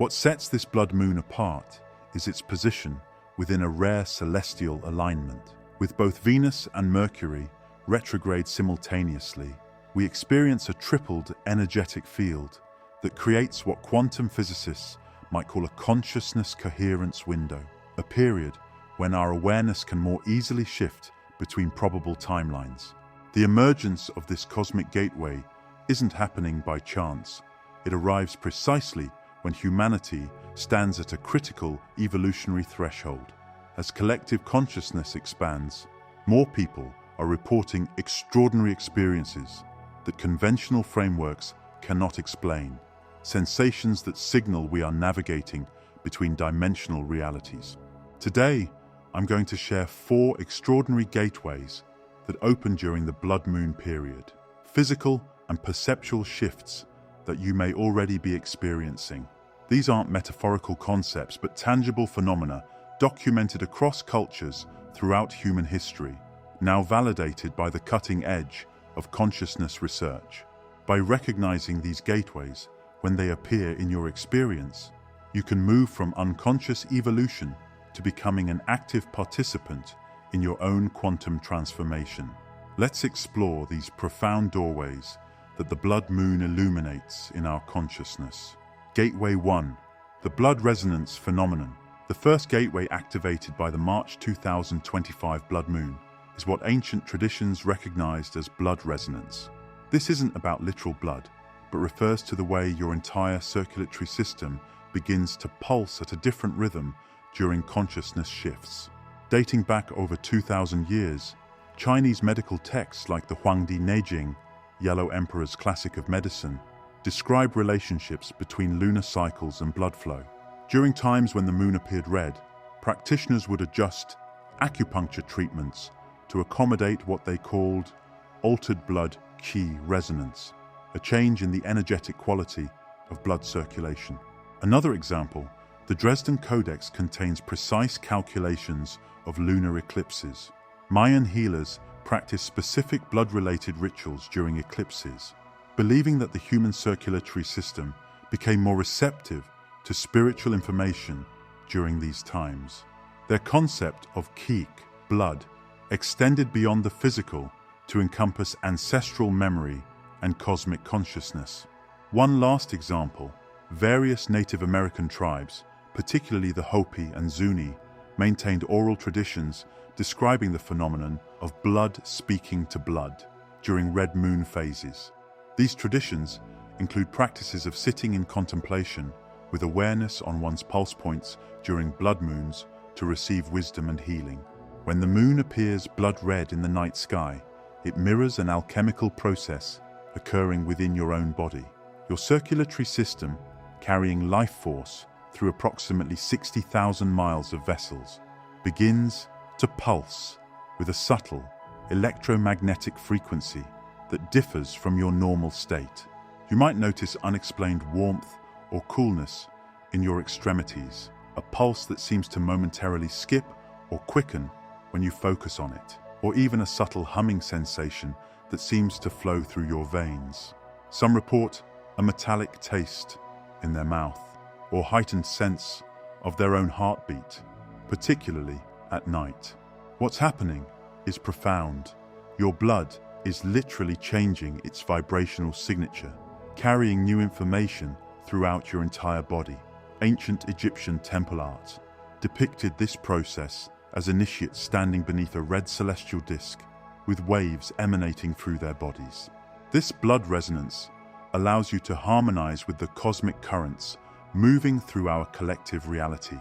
What sets this blood moon apart is its position within a rare celestial alignment. With both Venus and Mercury retrograde simultaneously, we experience a tripled energetic field that creates what quantum physicists might call a consciousness coherence window, a period when our awareness can more easily shift between probable timelines. The emergence of this cosmic gateway isn't happening by chance. It arrives precisely when humanity stands at a critical evolutionary threshold. As collective consciousness expands, more people are reporting extraordinary experiences that conventional frameworks cannot explain, sensations that signal we are navigating between dimensional realities. Today, I'm going to share 4 extraordinary gateways that open during the blood moon period, physical and perceptual shifts that you may already be experiencing. These aren't metaphorical concepts, but tangible phenomena documented across cultures throughout human history, now validated by the cutting edge of consciousness research. By recognizing these gateways when they appear in your experience, you can move from unconscious evolution to becoming an active participant in your own quantum transformation. Let's explore these profound doorways that the blood moon illuminates in our consciousness. Gateway 1. The blood resonance phenomenon. The first gateway activated by the March 2025 blood moon is what ancient traditions recognized as blood resonance. This isn't about literal blood, but refers to the way your entire circulatory system begins to pulse at a different rhythm during consciousness shifts. Dating back over 2,000 years, Chinese medical texts like the Huangdi Neijing, Yellow Emperor's Classic of Medicine, describe relationships between lunar cycles and blood flow. During times when the moon appeared red, practitioners would adjust acupuncture treatments to accommodate what they called altered blood qi resonance, a change in the energetic quality of blood circulation. Another example, the Dresden Codex contains precise calculations of lunar eclipses. Mayan healers practiced specific blood-related rituals during eclipses, believing that the human circulatory system became more receptive to spiritual information during these times. Their concept of qi, blood, extended beyond the physical to encompass ancestral memory and cosmic consciousness. One last example, various Native American tribes, particularly the Hopi and Zuni, maintained oral traditions describing the phenomenon of blood speaking to blood during red moon phases. These traditions include practices of sitting in contemplation with awareness on one's pulse points during blood moons to receive wisdom and healing. When the moon appears blood red in the night sky, it mirrors an alchemical process occurring within your own body. Your circulatory system, carrying life force through approximately 60,000 miles of vessels, begins to pulse with a subtle electromagnetic frequency that differs from your normal state. You might notice unexplained warmth or coolness in your extremities, a pulse that seems to momentarily skip or quicken when you focus on it, or even a subtle humming sensation that seems to flow through your veins. Some report a metallic taste in their mouth, or heightened sense of their own heartbeat, particularly at night. What's happening is profound. Your blood is literally changing its vibrational signature, carrying new information throughout your entire body. Ancient Egyptian temple art depicted this process as initiates standing beneath a red celestial disk with waves emanating through their bodies. This blood resonance allows you to harmonize with the cosmic currents moving through our collective reality.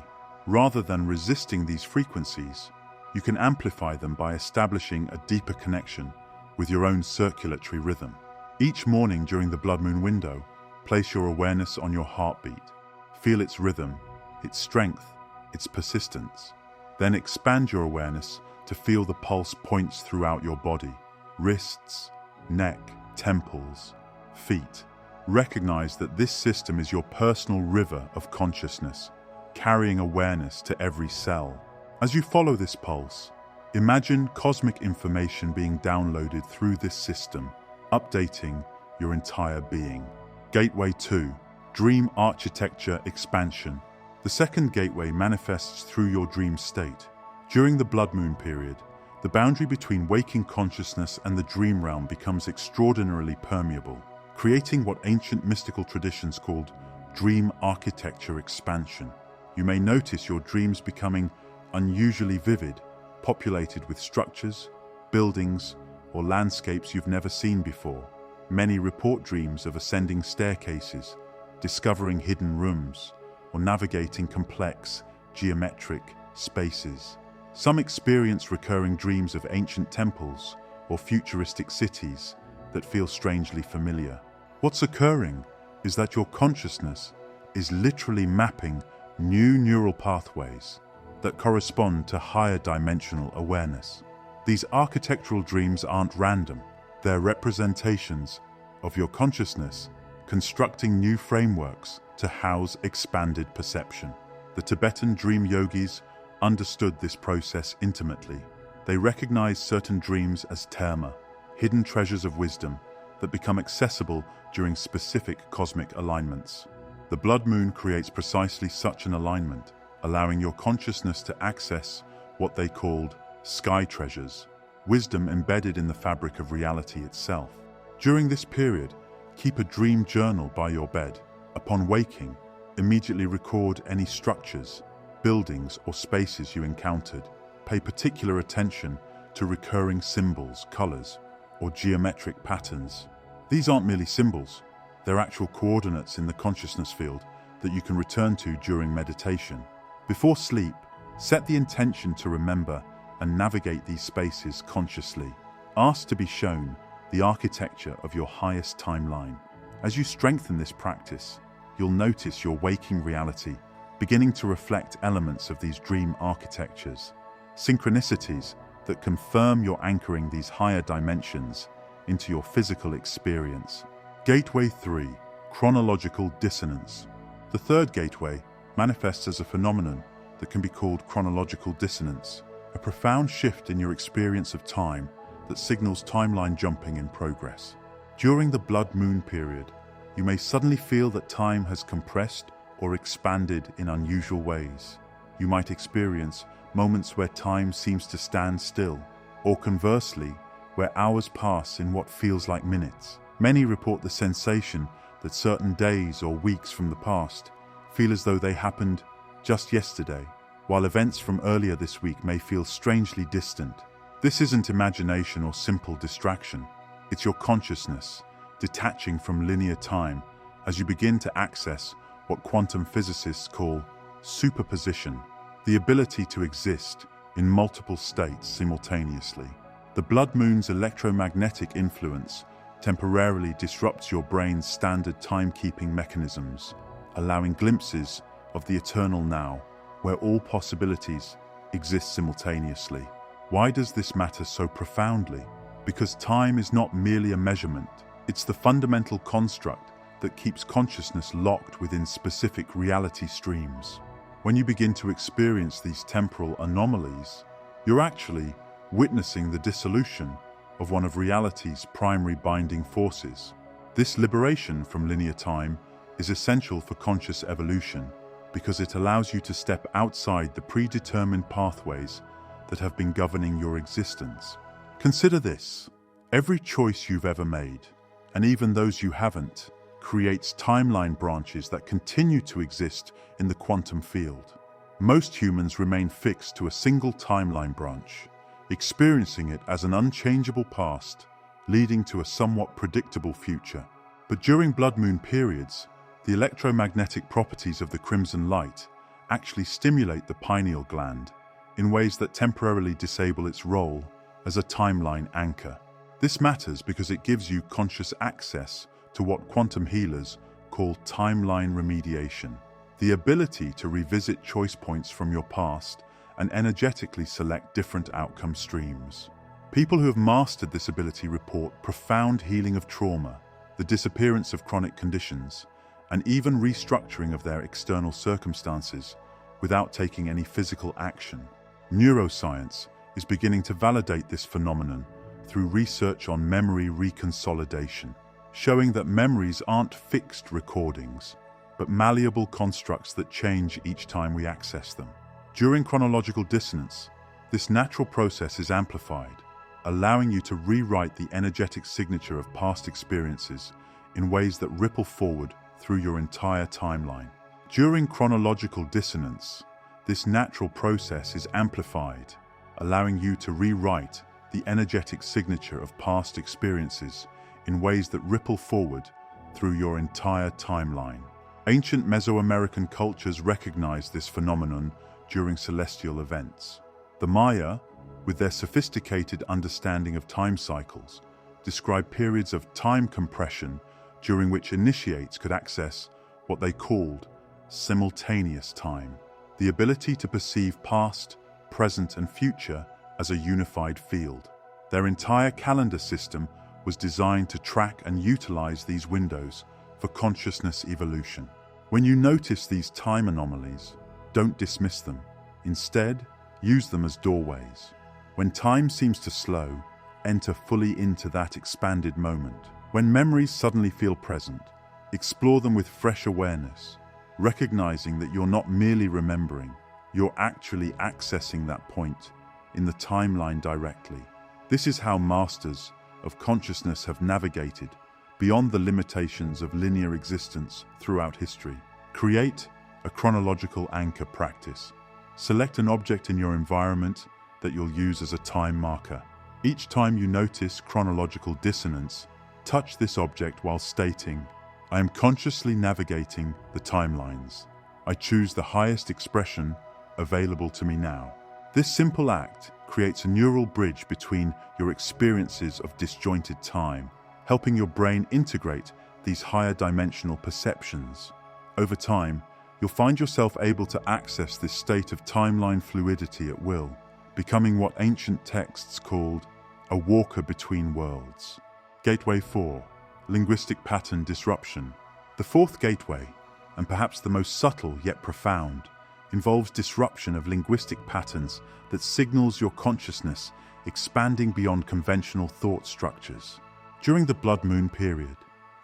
Rather than resisting these frequencies, you can amplify them by establishing a deeper connection with your own circulatory rhythm. Each morning during the blood moon window, place your awareness on your heartbeat. Feel its rhythm, its strength, its persistence. Then expand your awareness to feel the pulse points throughout your body, wrists, neck, temples, feet. Recognize that this system is your personal river of consciousness, carrying awareness to every cell. As you follow this pulse, imagine cosmic information being downloaded through this system, updating your entire being. Gateway 2. Dream architecture expansion. The second gateway manifests through your dream state. During the blood moon period, the boundary between waking consciousness and the dream realm becomes extraordinarily permeable, creating what ancient mystical traditions called dream architecture expansion. You may notice your dreams becoming unusually vivid, populated with structures, buildings, or landscapes you've never seen before. Many report dreams of ascending staircases, discovering hidden rooms, or navigating complex, geometric spaces. Some experience recurring dreams of ancient temples or futuristic cities that feel strangely familiar. What's occurring is that your consciousness is literally mapping new neural pathways that correspond to higher dimensional awareness. These architectural dreams aren't random. They're representations of your consciousness constructing new frameworks to house expanded perception. The Tibetan dream yogis understood this process intimately. They recognized certain dreams as terma, hidden treasures of wisdom that become accessible during specific cosmic alignments. The blood moon creates precisely such an alignment, allowing your consciousness to access what they called sky treasures, wisdom embedded in the fabric of reality itself. During this period, keep a dream journal by your bed. Upon waking, immediately record any structures, buildings, or spaces you encountered. Pay particular attention to recurring symbols, colors, or geometric patterns. These aren't merely symbols, they're actual coordinates in the consciousness field that you can return to during meditation. Before sleep, set the intention to remember and navigate these spaces consciously. Ask to be shown the architecture of your highest timeline. As you strengthen this practice, you'll notice your waking reality beginning to reflect elements of these dream architectures, synchronicities that confirm you're anchoring these higher dimensions into your physical experience. Gateway 3. Chronological Dissonance. The third gateway manifests as a phenomenon that can be called chronological dissonance, a profound shift in your experience of time that signals timeline jumping in progress. During the blood moon period, you may suddenly feel that time has compressed or expanded in unusual ways. You might experience moments where time seems to stand still, or conversely, where hours pass in what feels like minutes. Many report the sensation that certain days or weeks from the past feel as though they happened just yesterday, while events from earlier this week may feel strangely distant. This isn't imagination or simple distraction. It's your consciousness detaching from linear time as you begin to access what quantum physicists call superposition, the ability to exist in multiple states simultaneously. The blood moon's electromagnetic influence temporarily disrupts your brain's standard timekeeping mechanisms, allowing glimpses of the eternal now, where all possibilities exist simultaneously. Why does this matter so profoundly? Because time is not merely a measurement, it's the fundamental construct that keeps consciousness locked within specific reality streams. When you begin to experience these temporal anomalies, you're actually witnessing the dissolution of one of reality's primary binding forces. This liberation from linear time is essential for conscious evolution because it allows you to step outside the predetermined pathways that have been governing your existence. Consider this: every choice you've ever made, and even those you haven't, creates timeline branches that continue to exist in the quantum field. Most humans remain fixed to a single timeline branch, experiencing it as an unchangeable past, leading to a somewhat predictable future. But during blood moon periods, the electromagnetic properties of the crimson light actually stimulate the pineal gland in ways that temporarily disable its role as a timeline anchor. This matters because it gives you conscious access to what quantum healers call timeline remediation, the ability to revisit choice points from your past and energetically select different outcome streams. People who have mastered this ability report profound healing of trauma, the disappearance of chronic conditions, and even restructuring of their external circumstances without taking any physical action. Neuroscience is beginning to validate this phenomenon through research on memory reconsolidation, showing that memories aren't fixed recordings, but malleable constructs that change each time we access them. During chronological dissonance, this natural process is amplified, allowing you to rewrite the energetic signature of past experiences in ways that ripple forward through your entire timeline. During chronological dissonance, this natural process is amplified, allowing you to rewrite the energetic signature of past experiences in ways that ripple forward through your entire timeline. Ancient Mesoamerican cultures recognized this phenomenon during celestial events. The Maya, with their sophisticated understanding of time cycles, describe periods of time compression during which initiates could access what they called simultaneous time, the ability to perceive past, present, and future as a unified field. Their entire calendar system was designed to track and utilize these windows for consciousness evolution. When you notice these time anomalies, don't dismiss them. Instead, use them as doorways. When time seems to slow, enter fully into that expanded moment. When memories suddenly feel present, explore them with fresh awareness, recognizing that you're not merely remembering, you're actually accessing that point in the timeline directly. This is how masters of consciousness have navigated beyond the limitations of linear existence throughout history. Create a chronological anchor practice. Select an object in your environment that you'll use as a time marker. Each time you notice chronological dissonance, touch this object while stating, "I am consciously navigating the timelines. I choose the highest expression available to me now." This simple act creates a neural bridge between your experiences of disjointed time, helping your brain integrate these higher dimensional perceptions. Over time, you'll find yourself able to access this state of timeline fluidity at will, becoming what ancient texts called a walker between worlds. Gateway 4. Linguistic Pattern Disruption. The fourth gateway, and perhaps the most subtle yet profound, involves disruption of linguistic patterns that signals your consciousness expanding beyond conventional thought structures. During the blood moon period,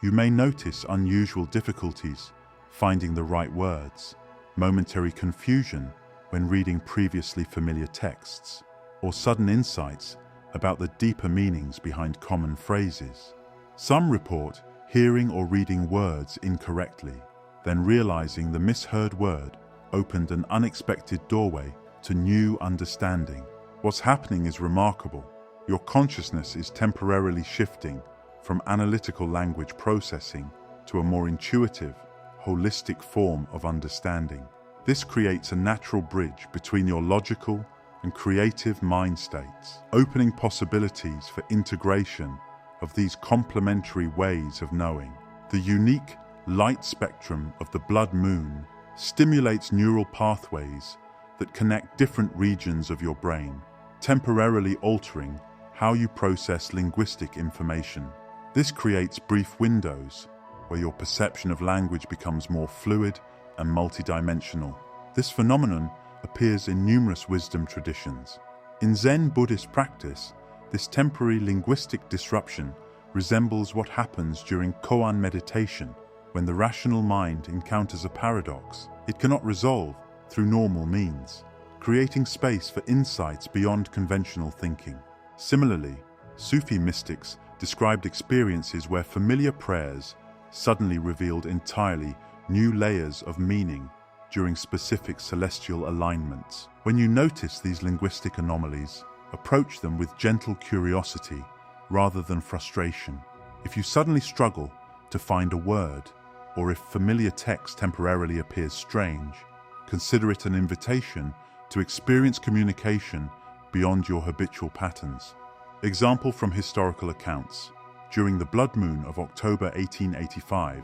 you may notice unusual difficulties finding the right words, momentary confusion when reading previously familiar texts, or sudden insights about the deeper meanings behind common phrases. Some report hearing or reading words incorrectly, then realizing the misheard word opened an unexpected doorway to new understanding. What's happening is remarkable. Your consciousness is temporarily shifting from analytical language processing to a more intuitive, holistic form of understanding. This creates a natural bridge between your logical and creative mind states, opening possibilities for integration of these complementary ways of knowing. The unique light spectrum of the blood moon stimulates neural pathways that connect different regions of your brain, temporarily altering how you process linguistic information. This creates brief windows where your perception of language becomes more fluid and multidimensional. This phenomenon appears in numerous wisdom traditions. In Zen Buddhist practice, this temporary linguistic disruption resembles what happens during koan meditation. When the rational mind encounters a paradox, it cannot resolve through normal means, creating space for insights beyond conventional thinking. Similarly, Sufi mystics described experiences where familiar prayers suddenly revealed entirely new layers of meaning during specific celestial alignments. When you notice these linguistic anomalies, approach them with gentle curiosity rather than frustration. If you suddenly struggle to find a word, or if familiar text temporarily appears strange, consider it an invitation to experience communication beyond your habitual patterns. Example from historical accounts. During the blood moon of October 1885,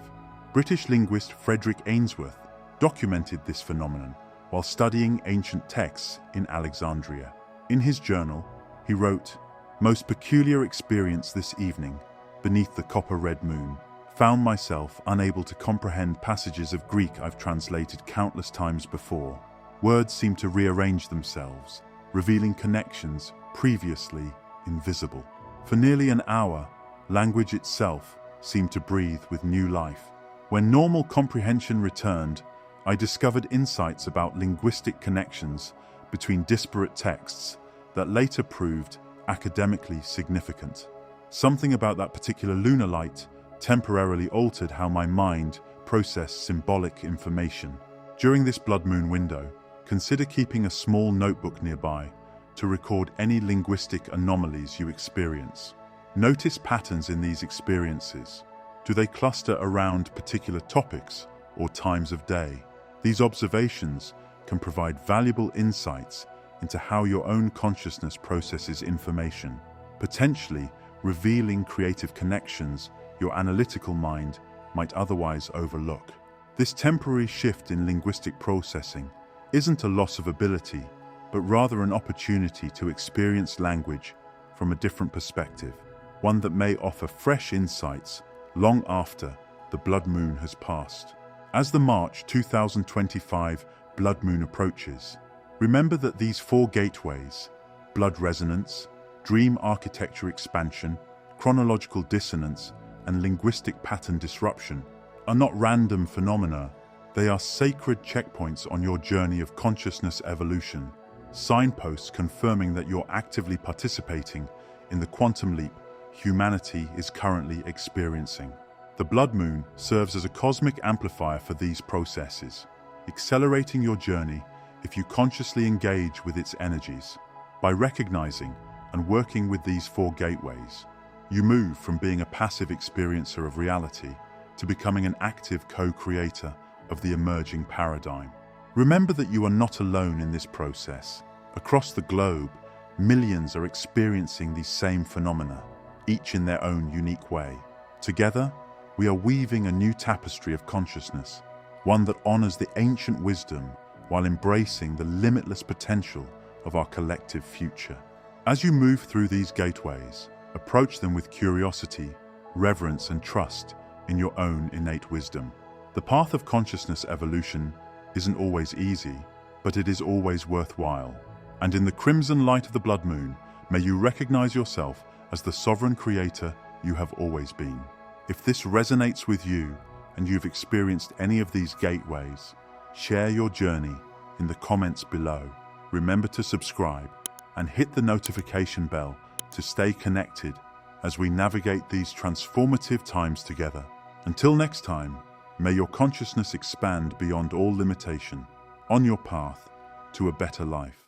British linguist Frederick Ainsworth documented this phenomenon while studying ancient texts in Alexandria. In his journal, he wrote, "Most peculiar experience this evening, beneath the copper-red moon. Found myself unable to comprehend passages of Greek I've translated countless times before. Words seem to rearrange themselves, revealing connections previously invisible. For nearly an hour, language itself seemed to breathe with new life. When normal comprehension returned, I discovered insights about linguistic connections between disparate texts that later proved academically significant. Something about that particular lunar light temporarily altered how my mind processed symbolic information. During this blood moon window, consider keeping a small notebook nearby to record any linguistic anomalies you experience. Notice patterns in these experiences. Do they cluster around particular topics or times of day? These observations can provide valuable insights into how your own consciousness processes information, potentially revealing creative connections your analytical mind might otherwise overlook. This temporary shift in linguistic processing isn't a loss of ability, but rather an opportunity to experience language from a different perspective, one that may offer fresh insights long after the blood moon has passed. As the March 2025 blood moon approaches, remember that these four gateways, blood resonance, dream architecture expansion, chronological dissonance, and linguistic pattern disruption, are not random phenomena. They are sacred checkpoints on your journey of consciousness evolution, signposts confirming that you're actively participating in the quantum leap humanity is currently experiencing. The blood moon serves as a cosmic amplifier for these processes, accelerating your journey if you consciously engage with its energies. By recognizing and working with these four gateways, you move from being a passive experiencer of reality to becoming an active co-creator of the emerging paradigm. Remember that you are not alone in this process. Across the globe, millions are experiencing these same phenomena, each in their own unique way. Together, we are weaving a new tapestry of consciousness, one that honors the ancient wisdom while embracing the limitless potential of our collective future. As you move through these gateways, approach them with curiosity, reverence, and trust in your own innate wisdom. The path of consciousness evolution isn't always easy, but it is always worthwhile. And in the crimson light of the blood moon, may you recognize yourself as the sovereign creator you have always been. If this resonates with you and you've experienced any of these gateways, share your journey in the comments below. Remember to subscribe and hit the notification bell to stay connected as we navigate these transformative times together. Until next time, may your consciousness expand beyond all limitation on your path to a better life.